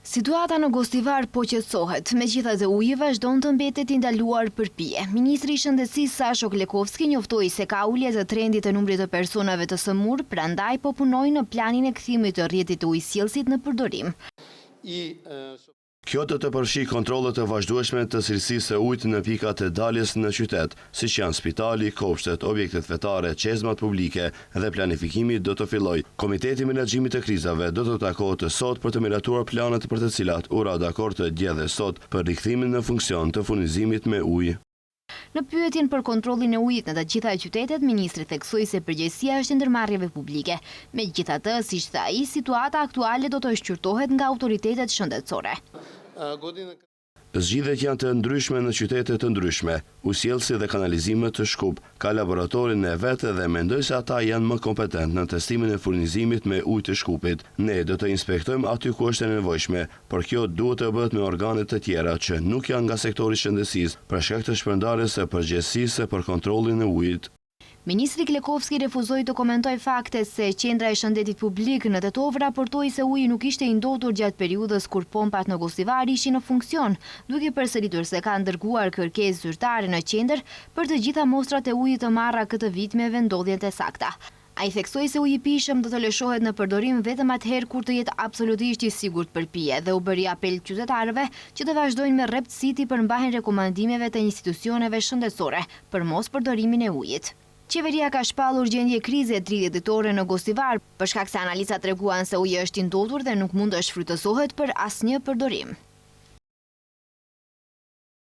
Situata në Gostivar po qetësohet, megjithatë uji vazhdon të mbetet i ndaluar për pije. Ministri i Shëndetësisë Sasho Klekovski njoftoi se ka ulje të trendit të numrit të personave të sëmurë, prandaj po punojnë në planin e kthimit të rrjetit të ujësjellësit në përdorim. Kjo do të përfshi kontrollet të vazhdueshme të cilësisë së ujit në pikat e daljes në qytet, siç janë spitali, kopshtet, objektet fetare, çezmat publike dhe planifikimi do të fillojë. Komiteti i Menaxhimit të krizave do të takohet sot për të miratuar planet për të cilat u ra dakord të dje dhe sot për rikthimin në funksion të furnizimit me ujë. Në pyetjen për kontrollin e ujit në të gjitha qytetet, ministri theksoi se përgjegjësia është e ndërmarrjeve publike. Megjithatë, siç tha ai, situata aktuale do të shqyrtohet nga autoritetet shëndetësore. Zgjidhjet janë të ndryshme në qytete të ndryshme. Ujësjellësi dhe kanalizimet të Shkup ka laboratorin e vetë dhe mendoj se ata janë më kompetent në testimin e furnizimit me ujë të Shkupit. Ne do të inspektojmë aty ku është e nevojshme, por kjo duhet të bëhet me organe të tjera që nuk janë nga sektori i shëndetësisë, për shkak të shpërndarjes së përgjegjësisë për kontrollin e ujit. Ministri Klekovski refuzoi të komentoj fakte se Qendra e Shëndetit Publik në Tetov raportoi se uji nuk ishte i ndotur gjatë periudhës kur pompat në Gostivar ishin në funksion, duke përsëritur se ka ndërguar kërkesë zyrtare në qendër për të gjitha mostrat e ujit të marra këtë vit me vendodhjet e sakta. Ai theksoi se uji i pijshëm do të lëshohet në përdorim vetëm atëherë kur të jetë absolutisht i sigurt për pije dhe u bëri apel qytetarëve që të vazhdojnë me rreptësi për mbajtjen e rekomandimeve të institucioneve shëndetësore për mos përdorimin e ujit. Qeveria ka shpallur gjendje krize 30 ditore në Gostivar, për shkak se analizat treguan se uji është i ndotur dhe nuk mund të shfrytëzohet për asnjë përdorim.